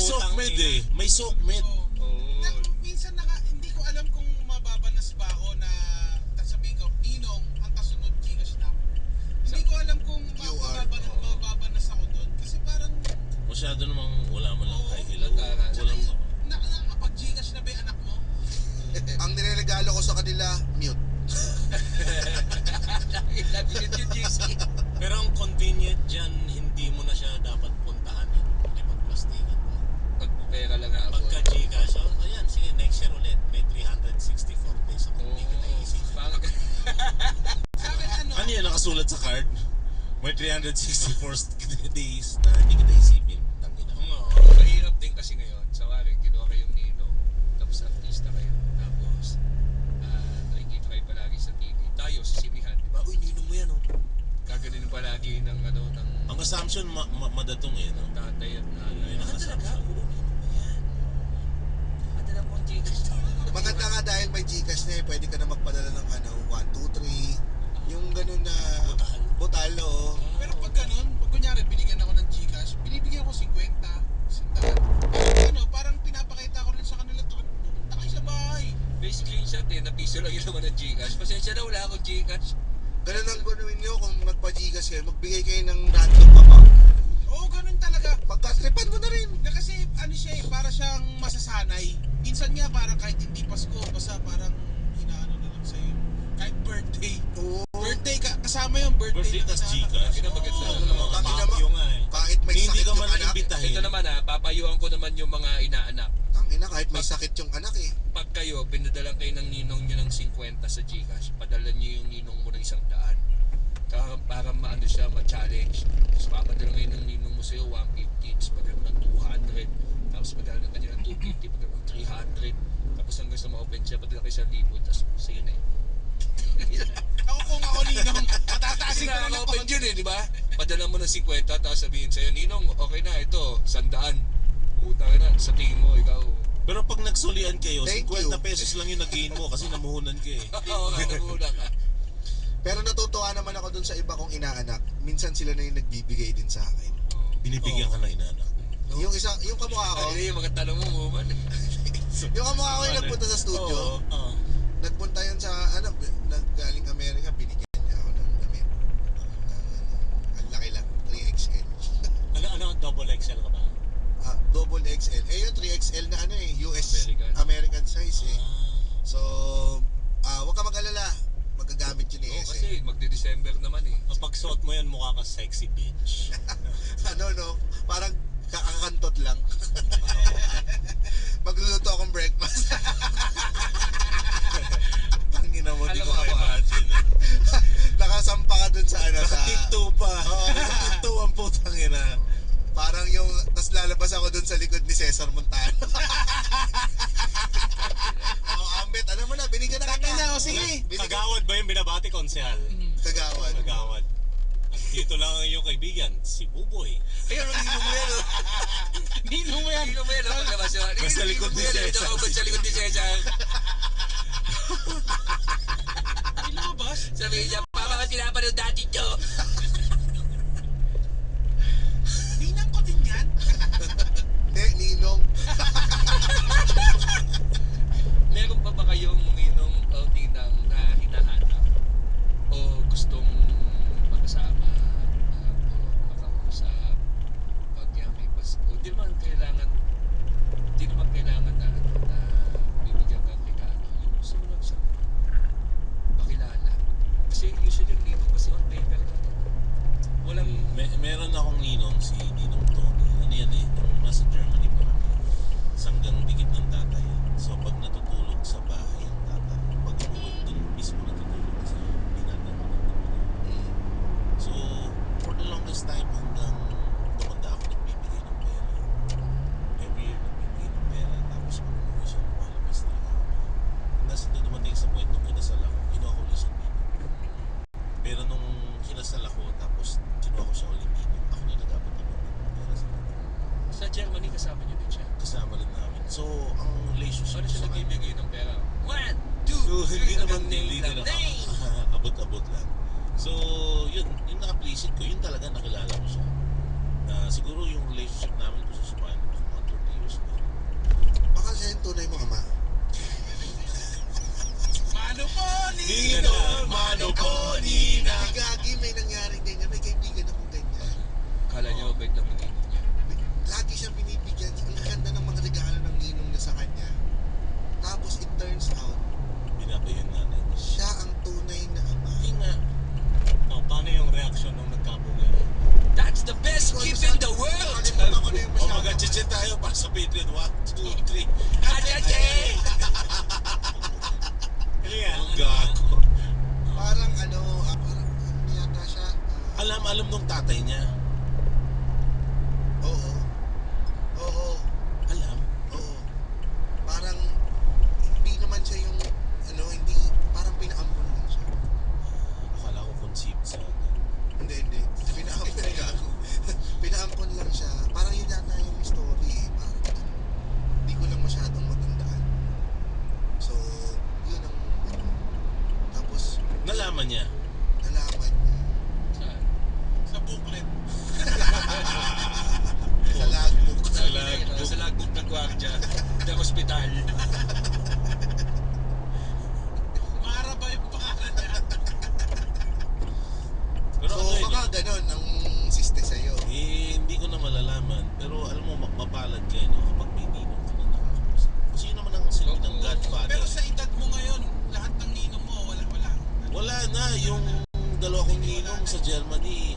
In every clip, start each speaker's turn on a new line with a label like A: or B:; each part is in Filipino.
A: soft med eh. May soft med.
B: Minsan hindi ko alam kung mababanas ba ako na sabihin ko, Ninong, ang kasunod Gcash namin. Hindi ko alam kung mababanas ako doon. Kasi parang...
A: Masyado namang wala mo lang kahilan.
B: Nakapag-Gcash na ba yung anak mo?
C: Ang nireregalo ko sa kanila, mute.
D: Pero ang convenient dyan, hindi mo na siya dapat puntahan. Ipag-plastikan mo.
E: Pagpupera lang ako.
D: Pagka Gcash, ayan, sige, next year ulit. May 364 days ako. Hindi ka naisip.
A: Ano yan nakasulat sa card? May 364 days na hindi ka naisipin.
E: Mahirap din kasi ngayon. Sa wari, kinuha kayong Nino. Tapos artista kayo. Tapos, nakikita kayo palagi sa TV. Tayo, sa sinihan. Diba? Uy, Ninong mo yan, oh. Gaganin palagi ng ng...
A: Ang assumption, madatong eh, no?
E: Tatay at nanay.
A: Assumption.
E: Madala mo ang Gcash.
C: Maganda nga dahil may Gcash na pwede ka na magpadala ng 1, 2, 3. Yung ganun na... Butal, oo.
B: Pero pag ganun, pag kunyari binigyan ako ng Gcash, binibigyan ko 50, 100. Parang pinapakita ko rin sa kanila to. Pupunta kayo sa bahay.
E: May screenshot na piso lang yun naman ng Gcash. Pasensya na, wala akong Gcash.
C: Ganun ang gawin nyo kung nagpa-Gcash kayo, magbigay kayo ng random amount.
B: Oo, ganun talaga.
C: Pagkatripan mo na rin.
B: Kasi para siyang masasanay. Minsan nga parang kahit hindi Pasko, basta parang inaano na lang sa'yo. Kahit birthday.
C: Oo.
B: Birthday kasama yung birthday.
A: Birthday tas Gcash.
C: Kahit may
A: Hindi
C: sakit
A: ka
C: yung
A: man
C: anak.
A: imbitahin.
E: Ito naman papayuan ko naman yung mga inaanak.
C: Tangina, kahit may sakit yung anak eh.
E: Pag kayo, pinadalan kayo ng ninong nyo ng 50 sa Gcash, padalan nyo yung ninong mo ng 100. Para maano siya, ma-challenge. Tapos papadalan kayo ng ninong mo sa'yo 150, tapos padalan ng 200, tapos padalan kanya ng 250, padalan ng 300, tapos hanggang sa ma-open siya, padalan kayo sa 1,000, tapos sige na eh.
B: Ako kung ako Ninong, matataasin ko na ng
E: open yun eh, di ba? Padala mo ng 50, tapos sabihin sa'yo, Ninong, okay na, ito, 100. Utang na, sa tingin mo, ikaw.
A: Pero pag nagsulian kayo,
C: Thank
A: 50
C: you.
A: pesos lang yung nag-gain mo kasi namuhunan ka eh.
E: Oo, namuhunan ka.
C: Pero natutuwa naman ako dun sa iba kong inaanak. Minsan sila na yung nagbibigay din sa akin.
A: Binibigyan ka ng inaanak.
C: Yung kamukha ko,
E: Ay, yung mga tanong mo, man.
C: yung kamukha ko yung nagpunta sa studio. Nagpunta yun sa, galing Amerika, binigyan niya ako ng damit. Ang laki lang, 3XL.
D: Double XL ka ba?
C: Double XL. Eh yung 3XL na US American size eh. So, wag ka mag-alala. Magagamit yun eh.
E: Kasi magde-December naman eh.
D: Kapag suot mo yan, mukha ka sexy bitch.
C: Parang kakakantot lang. Magluluto akong breakfast.
A: Tangina mo, di
E: Alam
A: ko
E: mo ako,
A: ma-imagine.
C: Nakasampa ka dun sa sa...
A: Nakatikto pa.
C: Oo.
A: Nakatikto ang putang ina.
C: Parang yung... Tapos lalabas ako dun sa likod ni Cesar Montano. Ambet, alam mo na, binigyan na kita.
B: Sige.
D: Kagawad ba yung binabati, konsehal?
C: Kagawad.
D: Kagawad. Dito lang ang iyong kaibigan, si Buboy.
E: Ayun, ang ninong mo yan.
B: Ninong mo yan.
E: Ninong mo yan, paglabas yun.
A: Basta likod ni Cesar.
E: Basta likod ni Cesar.
B: Ilabas.
E: Sabihin niya, papa ka tinapanood dati to.
B: Ninang ko din yan.
C: Ninong.
E: Meron pa ba kayong ninong o ninang na hinahanap? O gustong magkasama? O makausap? Pag yan may Pasko? Di naman kailangan na bibigyan kang regalo. Yung gusto mo lang siya makilala. Kasi usually yung ninong kasi on paper lang. Walang...
A: Meron akong ninong, si Ninong Tony. Ano yan eh, nung nasa Germany pa kami. Sanggang dikit ng tatay. So pag natutulog sa bahay ang tatay, pag umuwi dun mismo natutulog sa binata. So for the longest time hanggang tumanda ako nagbibigay ng pera. Every year nagbibigay ng pera. Tapos pag umuwi siya, lumalabas na ako. Hanggang sa dumating sa point nung kinasal ako, kinuha ko ulit siya dito. Pero nung kinasal ako, tapos kinuha ko siya ulit dito, ako na dapat pera sa kanya.
E: Sa Germany kasama niyo din siya.
A: Kasama rin namin. So, ang relationship
E: Ano siya
A: sa kanya,
E: nagbibigay ng pera? 1, 2,
A: so, hindi
E: 3,
A: naman
E: name lang.
A: abot-abot lang. So, yun na-appreciate ko, yun talaga nakilala ko siya. Siguro yung relationship namin kung susumahin ko sa mga 30
E: keeping the world.
C: Nakalimutan ko na yung
A: O
C: masyado.
A: mag-chat tayo para sa Patreon. 1, 2, 3.
E: Ajaje!
A: Ang gago.
C: Parang parang yata siya.
A: Alam nung tatay niya.
C: Oo. Oo.
A: Alam.
C: Oo. Parang hindi naman siya yung hindi parang pinaampon lang siya.
A: Akala ko conceived sa...
C: Hindi. Pinaampon lang siya. Parang yun yata yung story eh. Parang hindi ko lang masyadong matandaan. So, yun ang tapos
A: Nalaman niya.
C: nalaman niya
E: Saan?
B: Sa booklet.
C: sa logbook.
A: Sa logbook.
E: Sa logbook ng gwardiya ng ospital.
B: Mara ba yung pangalan niya?
A: Pero
C: So,
A: ano
C: baka ganun ang siste sa'yo.
A: hindi ko na malalaman. Pero alam mo, mapalad kayo no, kapag may ninong ka na nakakausap. Kasi yun naman ang silbi ng
E: Oo.
A: Godfather.
B: Pero sa edad mo ngayon, lahat ng ninong mo, wala.
A: Wala na. Yung dalawa kong ninong sa Germany,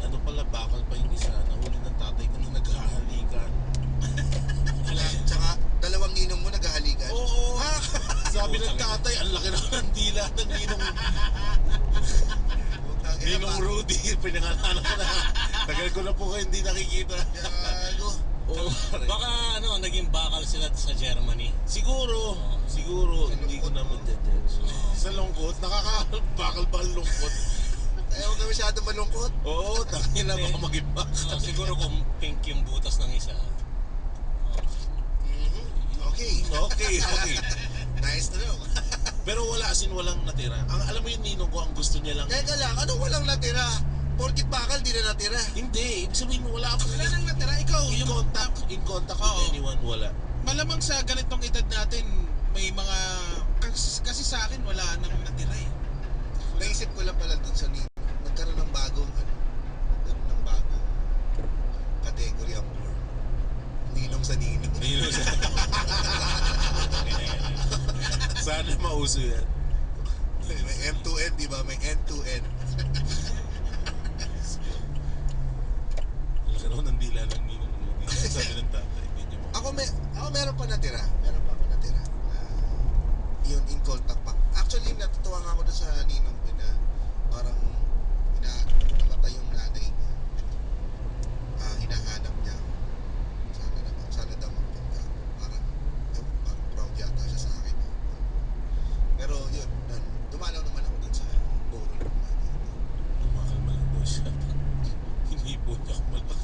A: bakal pa yung isa. Nahuli ng tatay ko nung naghahalikan.
C: Tsaka, dalawang ninong mo naghahalikan.
A: Oo. Sabi ng tatay, ang laki na ng dila ng ninong.
C: Putang ina,
A: Ninong Rudy, pinangalanan ko na. Tagal ko na po kayo hindi nakikita.
C: Gago.
A: Oo.
D: Baka naging bakal sila sa Germany.
A: Siguro, hindi ko na madedetch. Sa lungkot, nakakabakal-bakal lungkot.
C: Ayaw ka masyado malungkot.
A: Oo, tangin na baka maging bakal.
D: Siguro kung pink yung butas ng isa.
C: Okay.
A: Okay.
C: Nice to know.
A: Pero walang natira. Alam mo yung ninong ko, ang gusto niya lang.
C: Teka lang, ano walang natira? Porkit bakal, di na natira.
A: Hindi, ibig sabihin mo, wala ako.
B: Wala nang natira. Ikaw,
A: In contact with
B: Oo.
A: anyone, wala.
B: malamang sa ganitong edad natin, may mga, kasi sa akin, wala nang natira eh.
C: Naisip ko lang pala dun sa ninong. Nagkaroon ng bagong category ang porn. Ninong sa ninong.
A: Ninong sa... Sana mauso yan.
C: May M2N, di ba? May N2N.
A: Nagkaroon ng dila ng ninong mo. Sabi ng tatay, medyo mo.
C: Ako meron pa natira. Yun, in contact pa. Actually, natutuwa nga ako doon sa ninong ko na parang namatay yung nanay niya. Hinahanap niya ako. Sana daw magpunta. Parang proud yata siya sa akin. Pero yun, dumalaw naman ako doon sa burial ng nanay niya.
A: Tumakalma lang daw siya. Hindi po niya ako malaki.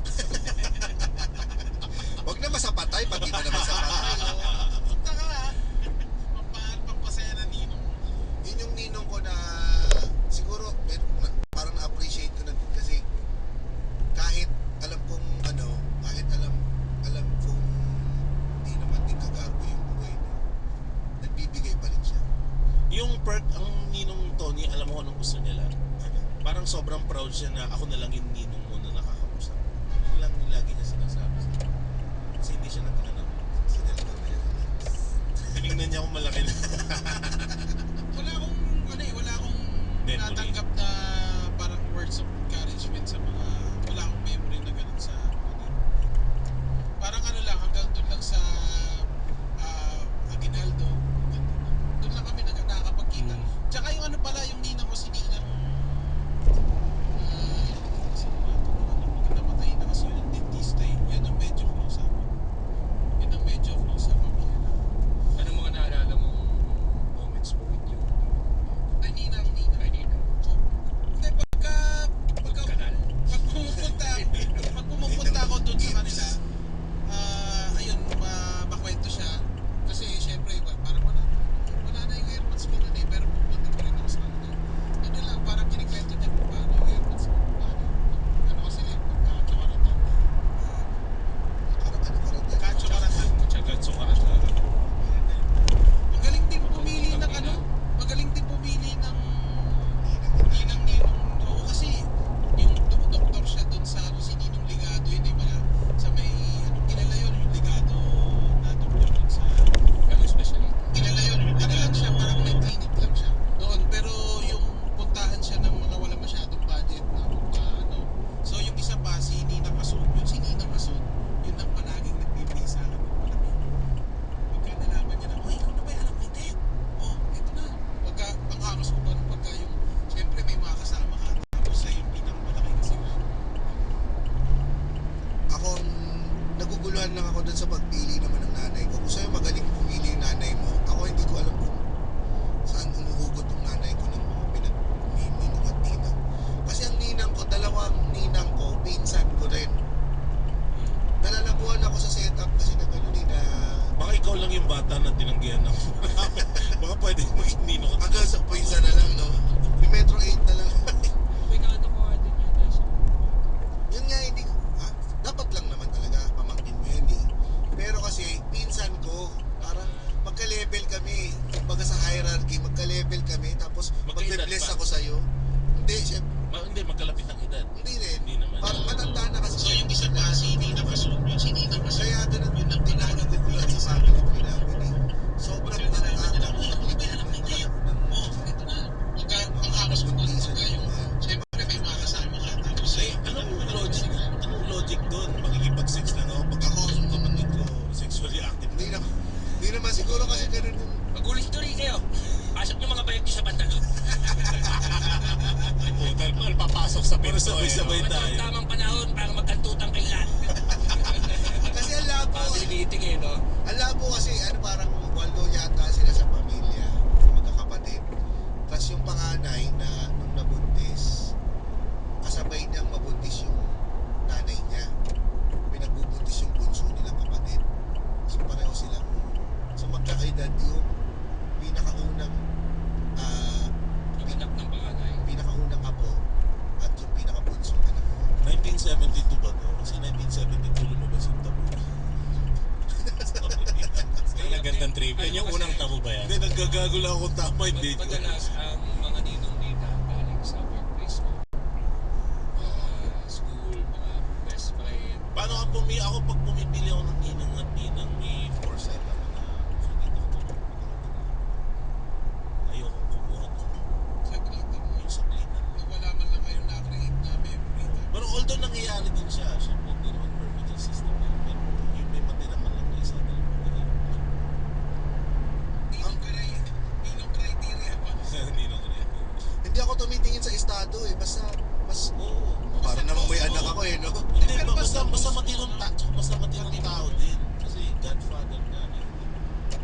C: Huwag na masapatay, pati na naman sapatay.
B: Punta ka ha. Pampasaya na ninong.
C: Yun yung ninong ko na siguro parang na-appreciate ko na din kasi kahit alam kong kahit alam kong di naman din kagarbo yung buhay niya, nagbibigay pa rin siya.
A: Yung perk, ang ninong Tony, alam mo anong gusto niya lang? Parang sobrang proud siya na ako na lang yung ninong mo na nakakausap. Yun lang yung lagi niya sinasabi sa akin. Kasi hindi siya nagtanong.
C: Sinalita na yun.
A: Tinignan niya akong malaki na.
B: Wala akong
A: Memory.
B: natanggap na parang words of encouragement sa mga, wala akong memory na ganun sa parang lang, hanggang doon lang sa Aguinaldo, doon lang kami nakakapagkita. Tsaka yung yung ninang ko, si Ninang namatay na kasi yun, dentista eh. Yan ang medyo close sa amin. Yan ang medyo close sa pamilya na.
E: Anong mga naalala mong moments mo with you?
B: Ay, Ninang.
E: Ay, Ninang.
C: naiintindihan lang ako dun sa pagpili naman ng nanay ko. Kung sa'yo magaling pumili yung nanay mo, ako hindi ko alam kung saan umuhugot yung nanay ko ng mga pinag-ninong at ninang. Kasi ang ninang ko, dalawang ninang ko, pinsan ko rin. Nalalabuhan ako sa setup kasi na gano'n na
A: Baka ikaw lang yung bata na tinanggihan ng baka pwede maging nino ka.
C: hanggang sa pinsan na lang, no? May Metro 8 na lang.
E: May naano ko nga din yun guys.
C: Yun nga, hindi ko, dapat lang naman talaga, pamangkin mo yun eh. Pero kasi, pinsan ko, parang magka-level kami. Kumbaga sa hierarchy, magka-level kami. Tapos,
A: Magka-edad
C: magbe-bless
A: pa?
C: ako sa'yo. Hindi, syempre,
A: Hindi, magkalapit ang edad.
C: hindi rin.
A: Hindi naman.
C: Parang matanda na kasi.
D: So yung isa pa, si Nina Kasunod. Si Nina Kasunod.
C: Kaya doon hindi na ako nagugulat sa family tree namin eh. Sobrang nakakatawa ng
D: Ito na. Ang hamas ko doon pagka yung siyempre may mga kasama ka. Tapos
A: Anong logic doon? Makikipag-sex lang ako pag ako yung kapatid ko sexually active.
C: hindi naman siguro kasi ganun yung
E: Magulis-tuloy kayo. Pasok yung mga bayag nyo sa banda doon.
D: Putal pa, papasok sa
A: Pero sabay-sabay
E: Ito ang
A: tayo.
E: tamang panahon para magkantutan kayo lahat.
C: kasi ang labo.
E: Family meeting eh, no?
C: Ang labo kasi parang walo yata sila sa pamilya, magkakapatid. Tapos yung panganay na nung nabuntis, kasabay niyang mabuntis yung nanay niya. Pinagbubuntis yung bunso nilang kapatid. So pareho silang, so magkakaedad yung pinakaunang
E: Yung anak ng panganay.
C: pinakaunang apo at yung pinakabunsong anak mo.
A: 1972 ba to? Kasi 1972 lumabas yung tabu.
D: Ang gandang trip. Yan yung unang tabo ba yan?
A: Hindi, naggagago lang akong tama yung date ko.
E: Madalas ang mga ninong-nina galing sa workplace mo. School, mga best friend.
A: Paano ka ako pag pumipili ako ng ninang at ninang, may foresight ako na so dito ako ayokong kumuha ng
B: Saglitan.
A: yung saglitan.
B: Wala man lang kayo na-create na memory.
A: Pero although nangyayari din siya, syempre hindi naman perfect yung system na yun. Pero yung may matira man lang na isa na lang.
B: Ninong criteria pa.
A: Ninang rin.
C: Hindi ako tumitingin sa estado eh, basta mas
A: Oo.
C: parang namang may anak ako eh, no?
A: Hindi,
B: Pero
A: basta matinong tao din. Kasi Godfather nga.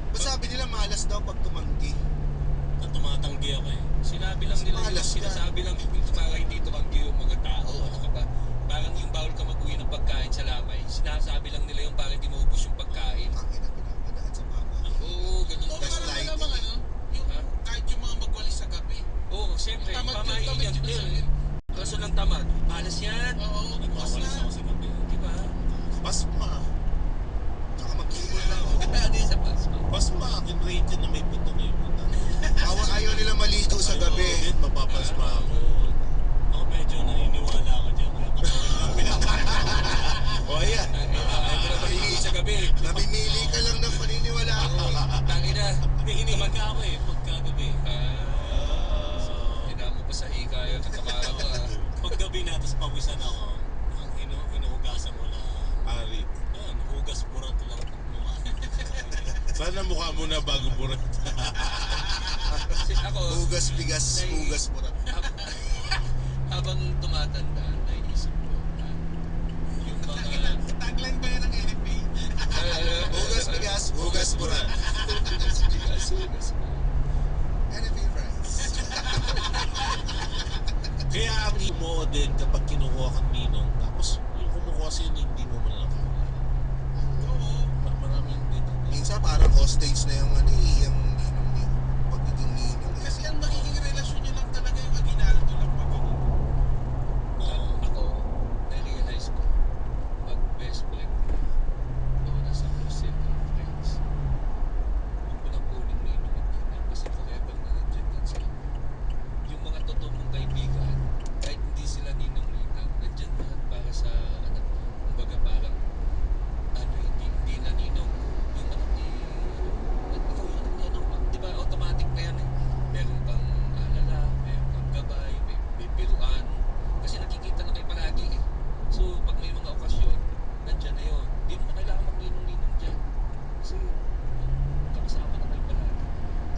C: Ba't sabi nila malas daw pag tumanggi?
D: Na tumatanggi ako eh.
E: Sinabi lang nila,
C: Malas ka.
E: sinasabi lang yung tumangay dito kanggi yung mga tao. Ano ka ba? Parang yung bawal ka mag-uwi ng pagkain sa lamay. Sinasabi lang nila yung parang hindi maubos yung pagkain.
C: Ang ina pinapadaan sa mga.
E: Oo, ganun.
B: O
C: That's
B: parang
C: lighting.
B: namang ano, yung
E: Ha?
B: kahit yung mga magwalis sa gabi.
E: Oo, siyempre, pamahiin yan.
B: yun.
E: Yun. Kaso ng tamad, malas yan.
B: Oo,
D: Nagwawalis ako sa gabi.
E: Di ba?
A: Pasma.
C: Tsaka mag-ibon lang ako.
E: Ano yung sa pasma?
A: Pasma. Akin rate yun na may puto na yung puto.
C: Ayaw nila maligo sa gabi.
A: Din, mapapasma ako.
D: Ako medyo naniniwala ako dyan. Kaya totoo lang
A: O ayan.
E: Ay, ko na mahihiin sa gabi.
C: Namimili ka lang ng paniniwalaan mo.
E: Tangina.
D: hinihilig ka ako eh, pagkagabi.
E: Hinaan mo pa sa hikaya ng kamara ko ah.
D: Paggabi na, tapos pawisan ako. Ang hinuhugasan mo na,
A: Ari.
D: yan, hugas burat lang mukha.
A: Sana mukha mo na bago burat.
E: Kasi ako,
C: Hugas bigas, hugas murat.
E: habang tumatanda, naisip ko na yung mga...
B: Tagline ba yan ng NFA?
C: Hugas bigas, hugas murat.
E: Hugas.
C: NFA friends.
A: Kaya ang mo din kapag kinukuha kang ninong, tapos yung kumukuha sa'yo hindi mo man lang
B: Oo.
A: maraming dito.
C: Minsan parang hostage na yung ano eh, yung pagiging ninong eh.
B: Kasi ang magiging relasyon nyo lang talaga yung aginaldo lang pag ano.
E: Ako, na-realize ko, pag best friend o nasa close circle of friends, huwag mo nang kunin ninong at ninang kasi forever na nandiyan din sila. Yung mga totoo mong kaibigan, kahit hindi sila ninong-ninang, nandiyan lahat para sa anak mo. Kumbaga parang, hindi na ninong. Yung anak ni, ikaw yung anak ni ano, di ba automatic na yan eh. Meron kang alala, meron kang gabay, may biruan. Kasi nakikita na kayo palagi eh. So, pag may mga okasyon, nandiyan na yun. Hindi mo na kailangan magninong-ninong dyan. Kasi, kakasama na kayo palagi.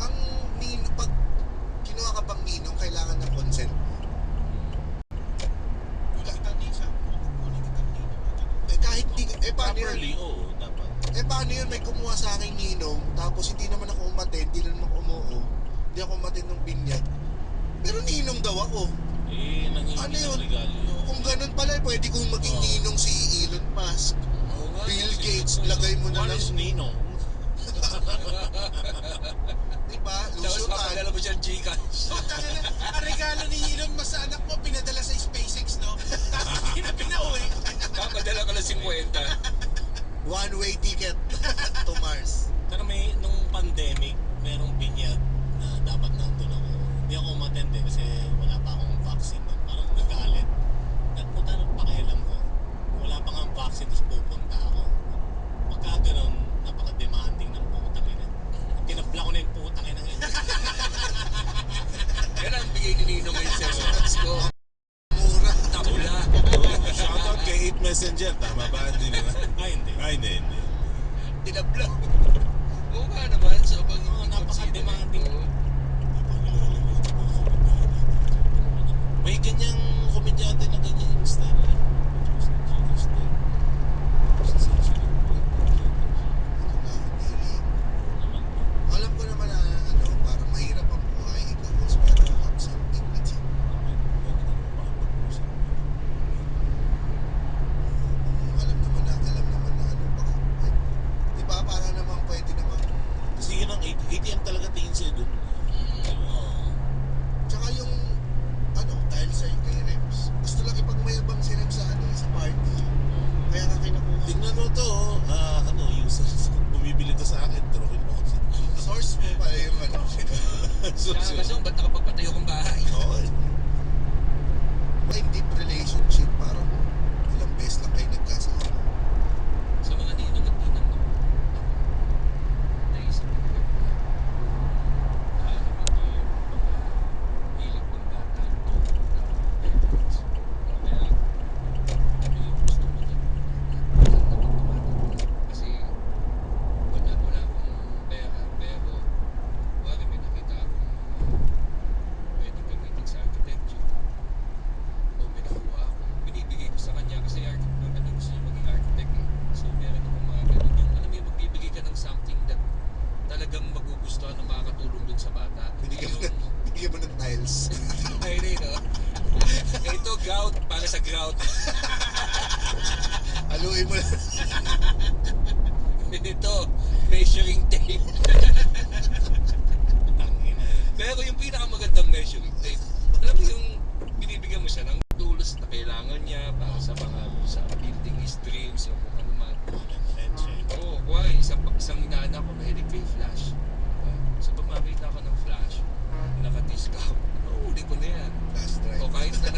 C: Ang ninong, pag kinuha ka pang ninong, kailangan ng consent mo.
B: Kunin kita nisa. Kunin kita nino.
C: Eh kahit di, paano yan?
A: Properly, oo.
C: Eh paano yun, may kumuha sa akin ninong, tapos hindi naman ako umattend, hindi naman ako umuo, hindi ako umattend ng binyag. Pero ninong daw ako.
A: Nangingi
C: Ano yun?
A: ng regalo yun.
C: Kung ganun pala, pwede kong maging
A: Oo.
C: ninong si Elon Musk.
E: Oo nga,
C: Bill
E: kasi-
C: Gates, lagay mo na
A: What
C: lang.
A: is Ninong?
C: Diba?
E: Tapos
C: Lusutan.
E: papadala mo siyang Gcash.
B: So, ang regalo ni Elon Musk sa anak mo, pinadala sa SpaceX, no? Tapos pinauwi.
E: Papadala ka ng 50.
C: One-way ticket to Mars.
A: Pero nung pandemic, merong binyag na dapat nandun ako. Hindi ako umattend kasi wala pa akong vaccine. Parang nagalit. Nagpunta ng pakialam ko. Wala pa nga ang vaccine, tapos pupunta ako. Pagka ganun, napaka-demanding ng putang ina. Tinabla ko na yung putang ina ngayon.
E: Yan ang bigay ni Ninong ngayon sa stats ko.
C: Mura.
E: Tabula.
A: Shoutout kay 8 Messenger. Tama ba? Hindi naman. Hindi. Hindi.
E: Tinabla. Oo nga naman, sobrang
A: Oo, napaka-demanding.
E: Oo.
A: May ganyang komedyante na ganyan yung style.
C: Alam ko naman na parang mahirap ang buhay. Ikaw, pero have some dignity. Alam naman na pag di ba parang naman pwede naman.
A: Kasi yun ang ATM talaga tingin sa'yo dun.
C: Tsaka yung dahil sa kay Rems, gusto lang ipagmayabang si Rems sa party. Kaya nga kinukuha.
A: Tingnan mo to, yung bumibili to sa akin, trophy mo kasi.
C: Source mo pala yung
A: So,
E: Nakakasong, ba't nakapagpatayo kong bahay?
A: Oo.
C: in deep relationship, parang ilang beses lang kayo nagkasama.
E: Sa mga ninong at ninang no? Naisip ko na alam ito yung mga hilig ng bata ito kaya ano yung gusto mo din kasi wala akong pera pero wala may nakita akong pwede gamitin sa architecture o may nakuha ako binibigay ko sa kanya kasi gusto niya maging architect eh. So meron akong mga ganun yung alam mo yung magbibigay ka ng something that talagang magugustuhan na makakatulong dun sa bata.
C: Binigyan mo ng tiles.
E: Ay, no? Ito, grout para sa grout.
C: Haluin mo lang.
E: Ito, measuring tape.
A: Tangina.
E: Pero yung pinakamagandang measuring tape, alam mo yung binibigyan mo siya ng tools na kailangan niya para sa mga sa building his dreams o kung ano man. Oo, kuwari, isang inaanak ko mahilig kay Flash. So pag makita ko ng Flash, naka-discount, huli ko na yan.
C: Last drive.
E: O kahit na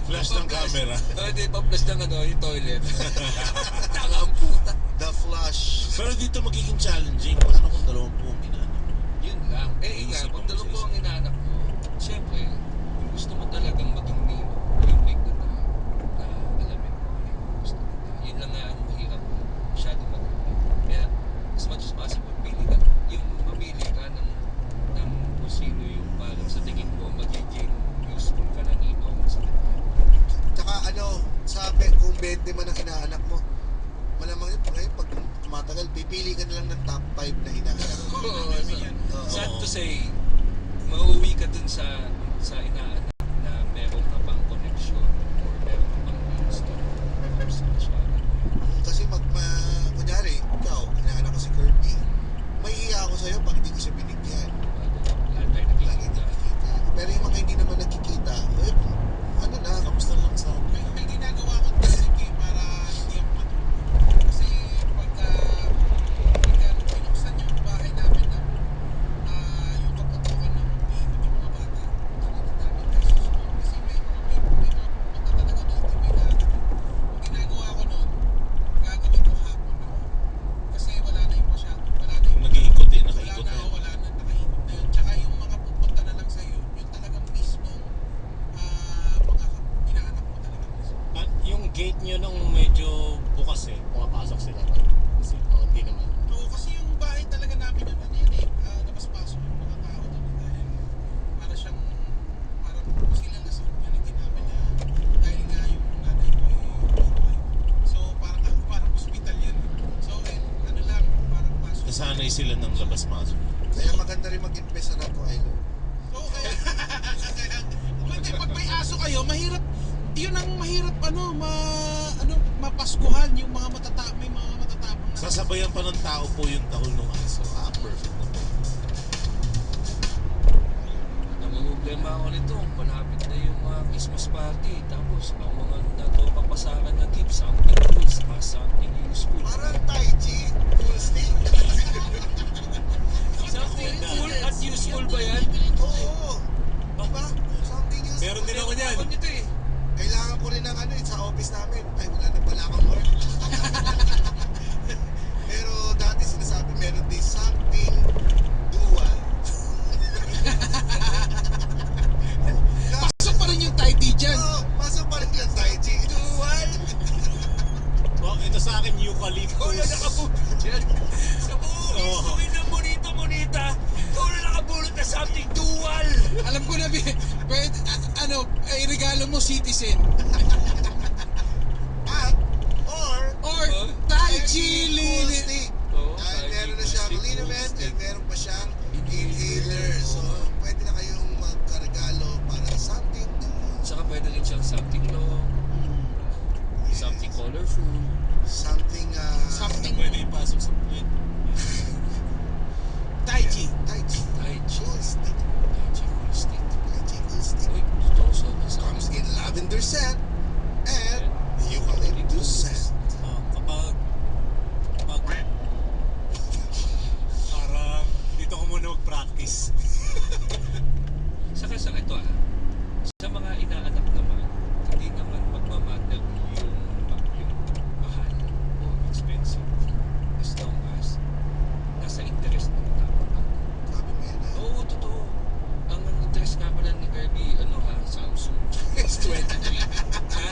A: Flash ng camera.
E: Hindi pa flash ng yung toilet. Tanga ang puta.
C: The flush.
A: Pero dito magiging challenging. Paano kung 20 ang inaanak?
E: Yun lang. Nga, pag dalawa ko ang inaanak mo, siyempre, kung gusto mo talagang maging nino, yung make the time na alamin mo ano yung gusto nila. Yun lang nga ang mahirap masyadong maganda. Kaya, as much as possible, mamili ka ng kung sino yung parang sa tingin mo magiging useful ka na nino sa kanya.
C: Tsaka sabi, kung 20 man ang inaanak mo, malamang yun, pag tumatagal, pipili ka na lang ng top 5 na inaanak mo. Oo.
E: Sad to say, mauwi ka dun sa inaanak na meron ka pang connection or meron ka pang gusto sa masyadong.
C: Kasi kunyari, ikaw, inaanak ko si Kirby, may iya ako sa'yo pag hindi ko siya binigyan.
E: Lahat tayo
C: Lagi
E: nakikita.
C: nakikita. Pero yung mga hindi naman nakikita,
A: Kamusta lang sa akin?
B: May ginagawa ko talaga para hindi ako matulog. Kasi pagka binuksan yung bahay namin na yung kaputukan ng mga bata, talagang
A: sila ng labas-masok.
C: Kaya maganda rin mag-invest sa Napo Island.
B: Oo, kaya hindi, pag may aso kayo, mahirap, yun ang mahirap mapaskuhan yung mga may mga matatapang na.
A: Sasabayan pa ng tao po yung tahol ng aso. Perfect na po.
E: Namumblema ako nito, malapit na yung mga Christmas party. Tapos, ang mga natupapasakan na gifts, something cool, something useful.
C: Parang Tai Chi, full stick.
E: Something cool at useful ba yan?
C: Oo. Diba? Something useful.
F: Meron din ako niyan.
E: Ako nito eh.
C: Kailangan ko rin ng sa office namin. Ay, wala na pala akong work. Pero dati sinasabi meron din something dual.
B: Pasok pa rin yung Tai Chi dyan.
C: Oo, pasok pa rin yung Tai Chi.
E: Dual!
F: Oh, ito sa akin, eucalyptus.
E: Ikaw na nakabulot dyan. Sa buong history ng Monita, ikaw na nakabulot na something dual!
B: Alam ko na, pwede, ay regalo mo Citizen.
C: At, or
B: Or Tai Chi
C: full
B: Lili.
C: stick.
E: Oo,
C: Dahil
E: Tai Chi
C: meron na
E: full
C: siyang
E: stick,
C: liniment
E: full
C: and
E: stick.
C: meron pa siyang
E: Inhaler.
C: inhaler. So, pwede na kayong magkaregalo para something dual.
E: Saka pwede rin siyang something long, something colorful.
C: Something,
B: Something
F: Pwede ipasok sa puwet.
B: Tai Chi.
C: Tai Chi.
E: Tai Chi.
C: Full stick.
E: Tai Chi full stick.
C: Tai Chi full stick.
E: Uy, totoo sa
C: Comes in lavender scent and eucalyptus scent.
F: Kapag parang dito ko muna mag-practice.
E: Saka ito sa mga inaanak naman, hindi naman magmamatter yung mahal o expensive. As long as nasa interest ng tao.
C: Sabi mo yan,
E: Oo, totoo. Ang interest nga pala ni Kirby, Samsung S23. Ha?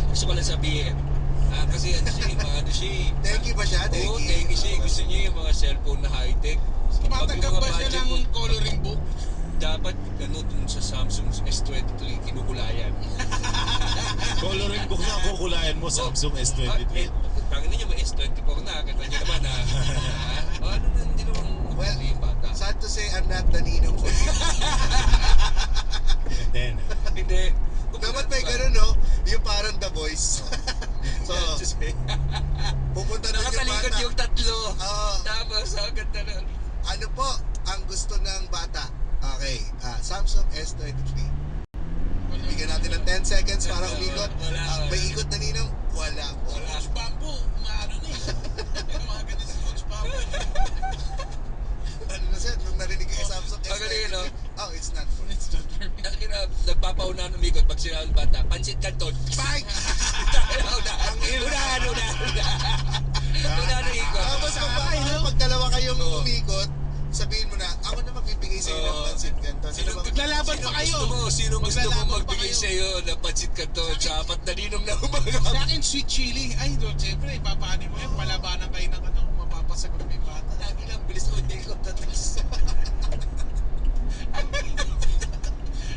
E: Gusto ko lang sabihin. Kasi ano siya,
C: Thank you ba siya?
E: Oo, thank you siya. Gusto niya yung mga cellphone na high-tech.
B: Tumatanggap
E: Pag yung
B: ba
E: mga
B: siya
E: budget
B: ng
E: mo,
B: coloring book?
E: dapat dun sa Samsung S23 kinukulayan.
A: Coloring book na kukulayan mo Samsung S23.
E: Tangin ninyo, may S24 na. Kita niyo naman ano na, hindi naman
C: Well,
E: yung bata.
C: sad to say, I'm not the ninong for you.
F: And then,
E: Hindi.
C: Dapat may ganun, no? Yung parang The Voice. So, pupunta na yung
E: Nakatalikod
C: bata.
E: yung tatlo.
C: Oo.
E: Tapos, ang ganda na.
C: Ano po ang gusto ng bata? Okay, Samsung S23. Bigyan natin ng 10 seconds para umikot.
E: Wala.
C: May ikot na ninong? Wala po.
B: Coach Bamboo, umaano na eh. May mga ganun si Coach Bamboo.
C: Ano na sir, nung narinig ko yung Samsung
E: Ang galing, no?
C: S23. Oh, it's not for me.
B: It's not for me.
E: Nagpapauna ng umikot pag sinabi ng bata, pansit kanton.
C: Spike!
E: Unahan na ikot.
C: Tapos pag dalawa kayong umikot, sabihin mo na, ako na magbibigay sa'yo ng
E: Oo.
C: pansit kanto.
B: Maglalaban pa kayo.
E: Sino gusto mo
B: Maglalaban pa
E: magbigay
B: kayo.
E: sa'yo ng pansit kanton sa apat na ninong na umaga?
B: Sa akin, sweet chili. Ay, doon, siyempre, ipapanin mo yan. Palabanan kayo ng kung mapapasagot mo yung bata.
E: Lagi lang, bilis mo ikot na bilis.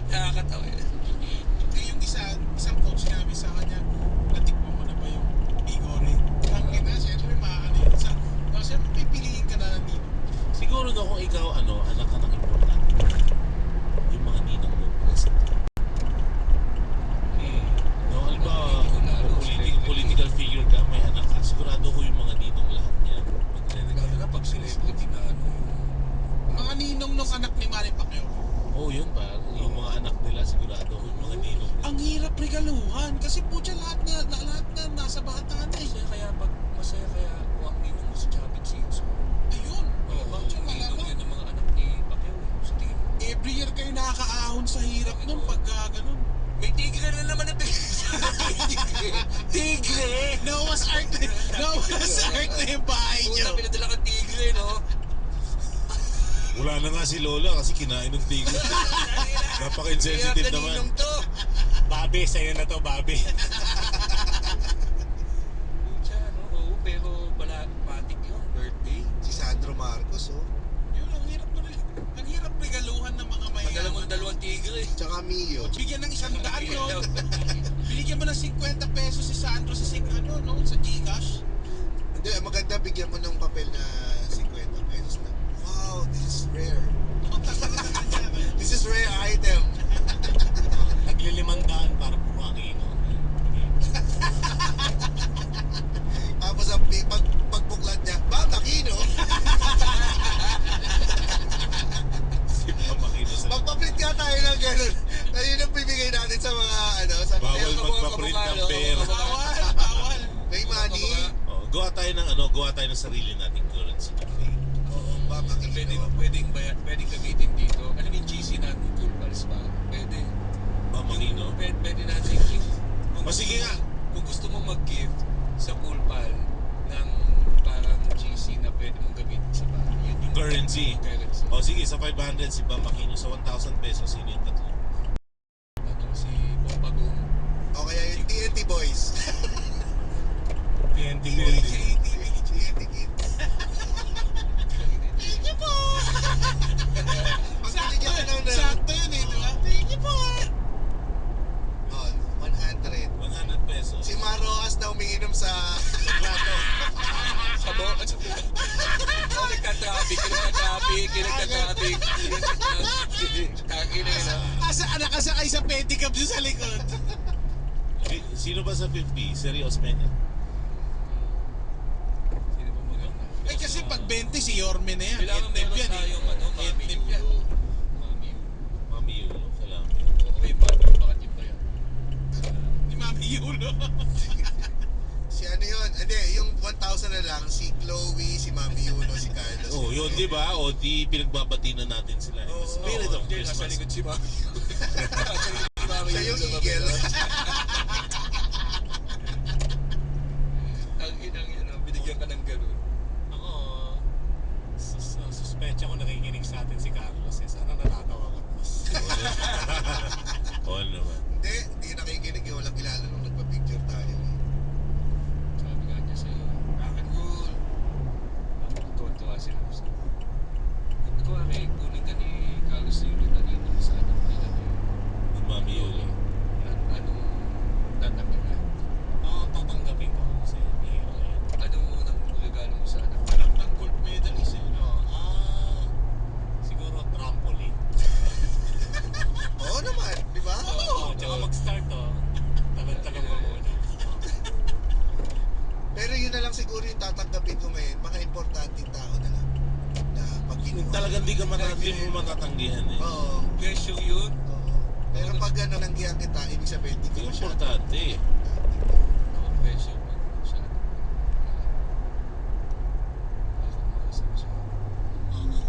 E: Nakakatawa yun.
B: Yung isang coach sinabi sa kanya, natikmo mo na ba yung bigore? Ang ina, siyempre, maano yun. Siyempre, pipiliin ka na nito.
A: Siguro na kung ikaw, anak ka ng importante. Yung mga ninong mo present. No, halimbawa, political figure ka, may anak ka. Sigurado ko yung mga ninong lahat niya.
E: Lalo na pag celebrity na
B: Mga ninong nung anak ni Manny Pacquiao.
A: Oo, yun pa. Yung mga anak nila, sigurado ko yung mga ninong nila.
B: Ang hirap regaluhan kasi po dyan lahat na nasa bata na eh.
E: Masaya kaya kung ang ninong mo si Chavit Singso.
B: Ayun.
E: Malamang
B: Dyan
E: yung ninong
B: malamang.
E: yun ng mga anak ni Pacquiao sa tingin mo.
B: Every year kayo nakakaahon sa hirap nun pagka ganun.
E: May tigre na naman na tigre!
B: Noah's Ark na yung bahay
E: Puta,
B: nyo.
E: pinadala kang tigre, no?
A: Wala na nga si Lola kasi kinain ng tigre. Napaka-insensitive
E: Kaya
A: naman.
E: kaninong to.
F: Babe, sa'yo na to, Babe.
E: Pucha, no? Oo, pero matik yun, birthday.
C: Si Sandro Marcos, oh.
B: Yun, ang hirap mo rin. Ang hirap regaluhan ng mga
E: Padala mo
B: mayayaman.
E: dalawang tigre.
C: Tsaka Mio.
B: Bigyan ng 100 no? Binigyan mo ng 50 pesos si Sandro sa Gcash.
C: Hindi, maganda bigyan mo ng papel na 50 pesos. pesos na. Wow, this is rare.
B: Ang tagal na kanya.
C: This is rare item.
F: Nagli-500 para puro Aquino.
C: Tapos pagbuklat niya, Aquino.
A: Si Ma'am Aquino sa...
C: Magpa-print nga tayo ng ganun. Na yun ang bibigay natin sa mga sa
A: Bawal
C: mga
A: magpa-print ng pera.
B: Bawal.
C: may money.
A: Oh, gawa tayo ng sarili nating currency.
C: Oo, Aquino.
E: Pwedeng gamitin dito. Ano yung GC natin? Full pals ba? Pwede.
A: Ma'am Aquino.
E: Pwede natin.
A: O, sige nga.
E: Kung gusto mong mag-gift sa full pal ng parang GC na pwede mong gamitin sa bahay. Yun yung
A: Currency.
E: currency.
A: O sige, sa 500 si Ma'am Aquino, sa 1,000 pesos, sino yung tatlo?
E: Ano, si Pompagong.
C: O kaya yung TNT boys.
F: TNT
C: TNT kids. Thank you po! Pag binigyan ka ng
B: Sakto yun eh, di ba? Thank you po.
C: Oh, 100.
A: 100 pesos.
C: Si Maroas na umiinom sa plato.
E: Sa mo? Nagka-traffic. Kakina yun ah.
B: Nakasakay sa pedicab doon sa likod.
A: Sino ba sa 50? Serious Osmeña?
E: Sino ba maganda?
B: Ay kasi pag 20 si Yorme na yan.
E: Kailangan
B: Etnip
E: meron
B: yan eh.
E: tayong ano, Mami
B: Etnip yan.
E: Yulo. Mami Yulo.
A: Mami Yulo, kailangan.
E: Okay ba? Bakit yun ba yan?
B: Ni Mami Yulo.
C: Si ano yun? Hindi, yung 1,000 na lang, si Chloe, si Mami Yulo, si Carlos.
A: Oh, yun, di ba? O, di pinagbabati na natin sila. In the spirit of
E: Hindi, nasa
A: Christmas.
E: likod si Mami Yulo. Nasa likod si Mami
C: Siya yung
E: Yulo,
C: eagle.
E: Ang inang yun, binigyan ka ng ganun.
F: Ako, suspecha ko nakikinig sa atin si Carlos. Sana natatawa ka, boss.
A: Oo naman.
C: Hindi nakikinig. Walang kilala nung nagpa-picture tayo.
E: Sabi nga niya sa'yo, rock and roll. Tuwa-tuwa sila. Kunwari, kunin ka ni Carlos Yulo na dito sa anak nila ni
A: Mami Yulo.
E: anong tatanggap ka?
F: Tatanggapin ko kasi bihira yan.
E: Anong unang regalo mo sa anak?
B: Anak ng gold medalist eh.
F: Siguro trampoline.
C: Oo naman, di ba?
F: Tsaka mag-start tagal-tagal mo muna.
C: Pero yun na lang siguro yung tatanggapin ko ngayon. Mga importanteng tao na lang. Na pag
A: Kung talagang di ka mo matatanggihan eh.
C: Oo.
E: Pressure yun.
C: Oo. Pero pag nanggihan kita, ibig sabihin, di ko masyado.
A: Importante eh.
E: Ako pressure pag masyado. Ako masyado.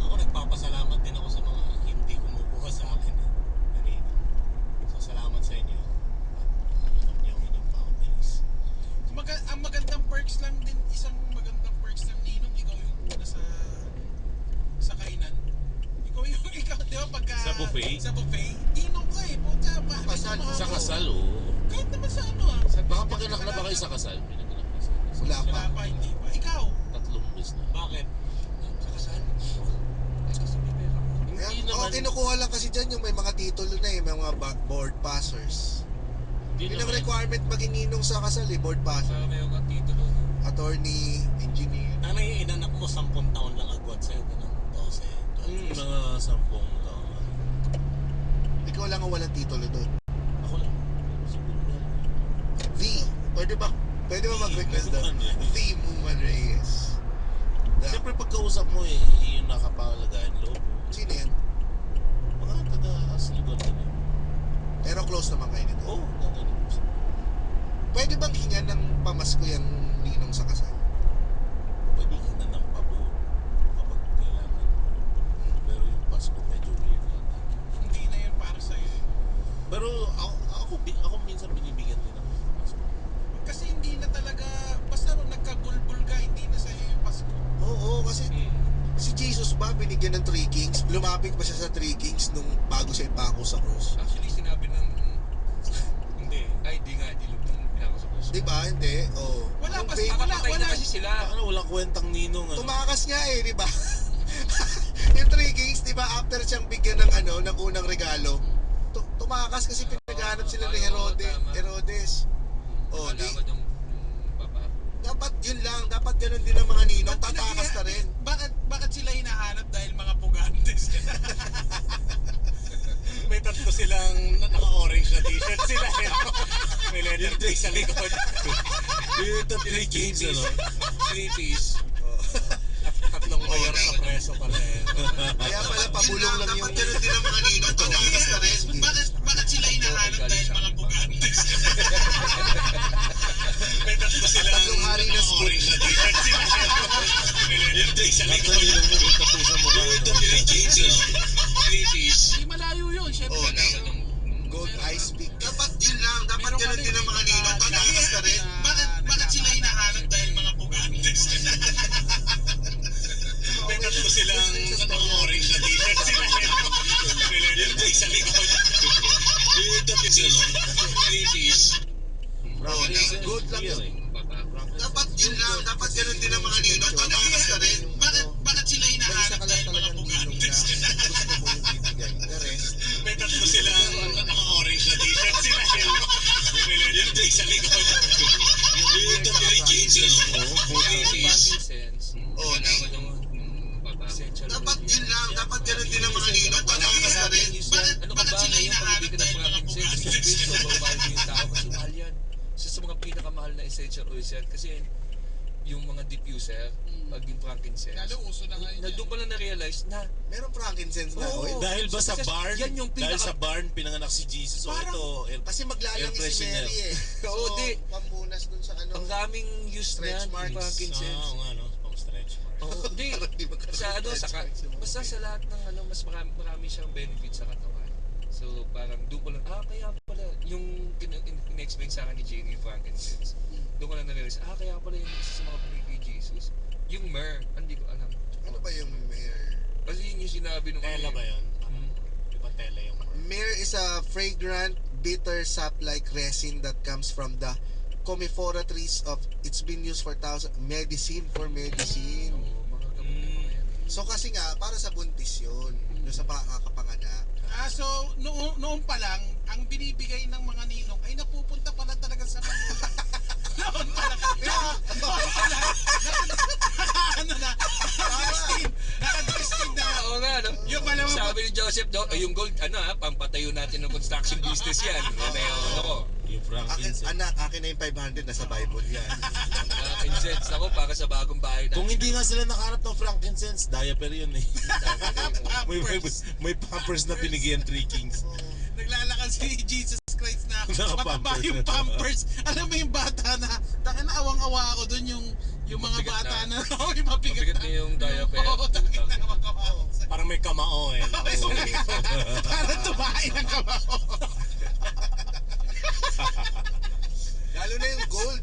F: Ako nagpapasalamat din ako sa mga hindi kumukuha sa akin. Kanina. So salamat sa inyo. At alam niyo ang inyong boundaries.
B: Ang magandang perks lang din, isang magandang perks ng Ninong, ikaw yung una sa kainan. Ikaw, di ba, pagka...
A: Sa buffet?
B: Sa buffet. Ninong ka eh, puta ba?
C: Kasal.
A: Sa kasal, oo.
B: Kahit naman sa ano
A: Baka pag anak na ba kayo sa kasal? Pinaganak na sa kasal.
C: Wala pa.
B: Wala pa, hindi pa. Ikaw.
A: 3 beses na.
F: Bakit?
E: Sa kasal? Ay, kasi may pera ko.
A: Hindi
C: Oo,
A: naman.
C: kinukuha lang kasi dyan yung may mga titulo na eh, may mga board passers.
A: Hindi
C: Yun ang
A: naman.
C: requirement maging ninong sa kasal eh, board passer.
E: Para may kang titulo.
C: Attorney, engineer.
F: Sana yung inanak mo 10 taon lang agwat sa'yo. Ganun. 12, 12.
A: Mga 10 taon na.
C: Ikaw lang ang walang titulo doon.
A: Ako lang. Siguro lang.
C: Pwede ba mag-request doon?
A: Muman Reyes.
C: The Muman Reyes.
A: Siyempre pagkausap mo eh, yung nakapalagayan loob.
C: Sino yan?
A: Mga taga-asligon ka na.
C: Pero close naman kayo nito.
A: Oo, gano'n.
C: Pwede bang hingan ng pamasko yung ninong sa kasal?
A: Pwede ka na ng pabo kapag kailangan. Pero yung Pasko medyo weird natin.
B: Hindi na yun para sa'yo.
A: Pero ako minsan binibigyan din ako ng Pasko.
B: Kasi hindi na talaga, basta nagkabulbul ka, hindi na sa'yo yung Pasko.
C: Oo, kasi si Jesus ba binigyan ng 3 kings? Lumapit pa siya sa 3 kings nung bago siya ipako sa cross.
E: Actually, sinabi ng...
F: Hindi.
E: Ay, di nga, di nung pinako sa puso.
C: Di ba? Hindi. Oo.
B: Wala
C: Yung
B: pa
C: babe,
E: Nakapatay
B: wala.
E: na kasi sila.
A: Ano, walang kwentang ninong. Ano?
C: tumakas nga eh, di ba? Yung 3 kings, di ba? After siyang bigyan ng ng unang regalo, tumakas kasi pinaghanap sila ni Herodes. Oh, di.
E: Nalaman yung papa.
C: Dapat yun lang. Dapat ganun din ang mga ninong.
B: Ba't
C: Tatakas na rin.
B: Bakit sila hinahanap dahil mga pugantes?
F: May tatlo silang naka-orange na t-shirt sila. May letter T sa likod.
A: Yung 3 games, ano?
E: 3-piece.
F: Tatlong mayor sa preso pala eh.
C: Kaya pala pabulong lang yung...
D: Dapat ganun din ang mga ninong. Tatakas na rin. Bakit sila hinahanap dahil mga pugantes?
F: May tatlo silang
C: Tatlong hari na school.
F: naka-orange na t-shirt sila. May letter T sa
A: Lahat
F: likod.
A: ng ninong mo magtapusan mo ka.
F: Yung 3 games, 3-piece.
B: Hindi malayo yun, syempre.
C: Gold Ice Peak.
D: Dapat yun lang. Dapat
B: Meron
D: ganun
B: ka
D: din ang mga
B: rin,
D: ninong. Tatakas na rin. Bakit sila hinahanap dahil mga pugantes?
F: May tatlo silang naka-orange na t-shirt sila. May letter T sa likod. Yung 3-piece.
C: Good lang yun.
D: Dapat yun lang. Dapat ganun din ang mga ninong. Tatakas na rin. Bakit sila
C: May isa
D: hinahanap
C: ka lang
D: dahil mga
C: talagang ninong na
D: pugantes?
C: gusto mo yung bibigay. The rest,
F: May tatlo silang naka-orange na t-shirt sila. May letter T sa likod. Yung 3 games,
E: Sense. Essential.
D: Dapat yun lang. Dapat ganun din ang mga ninong. Tatakas na rin.
E: Ano ka
D: Bakit
E: ba
D: sila
E: ngayon
D: hinahanap
E: pag-ibig
D: dahil
E: ng
D: mga
E: frankincense?
D: pugantes?
E: Gusto mo ba yung tao? Kasi mahal yan. Isa sa mga pinakamahal na essential oils yan. Kasi yung mga diffuser, pag yung frankincense.
B: Lalo uso na ngayon.
E: Na doon ko lang na-realize na
C: meron frankincense na
E: Oo.
C: oil.
A: Dahil ba sa
E: Kasi
A: barn?
E: yan yung
A: Dahil
E: pinaka-
A: sa barn, pinanganak si Jesus. O
B: Parang-
A: ito,
C: Kasi maglalang
A: Air
C: si
A: freshener.
C: Mary eh.
E: Oo,
C: So,
E: di.
C: pambunas dun sa ano.
E: ang daming use
C: Stretch
E: niyan,
C: marks.
E: yung frankincense.
F: Oo nga, no? Pang stretch mark.
E: Oo, hindi.
C: Parang di magkaroon
E: Sa ano,
C: ng
E: sa
C: stretch marks.
E: basta sa lahat ng ano, mas marami siyang benefit sa katawan. So, parang doon ko lang, kaya pala, yung in-explain sa akin ni Jenny yung frankincense. Doon ko lang na-realize, kaya pala yung isa sa mga pinili kay Jesus. Yung myrrh, hindi ko alam.
C: Ano ba yung myrrh?
E: Kasi yun yung sinabi nung
F: Tela ba yun? Di ba tela yung word?
C: Myrrh is a fragrant, bitter sap-like resin that comes from the commiphora trees of, it's been used for medicine.
E: Oo, mga gamot na mga yan.
C: So kasi nga, para sa buntis yun. Doon sa kakakapanganak.
B: So noon pa lang, ang binibigay ng mga ninong ay napupunta pala talaga sa manulang. Noon pa lang. Noon pa lang. Ano na? Naka-destined na.
E: Oo nga, no?
B: Yung pala mga
E: Sabi ni Joseph, yung gold, pampatayo natin ng construction business yan. Ano yung ako?
A: yung frankincense.
C: Akin na yung 500, nasa Bible yan.
E: Incense ako para sa bagong bahay
A: Kung
E: natin.
A: hindi nga sila nakahanap ng frankincense, diaper yun eh. may pampers na binigyan 3 kings.
B: naglalakad si Jesus Christ na
A: Naka-pampers.
B: mataba yung pampers. Alam mo yung bata na, taka na awang-awa ako dun yung mga
E: Mabigat
B: bata
E: na.
B: na, yung mabigat
E: Mabigat na yung diaper.
B: Oo, taka na awang-awa ako.
F: Parang may kamao eh.
B: Parang tumain ang kamao.
C: Lalo na yung gold.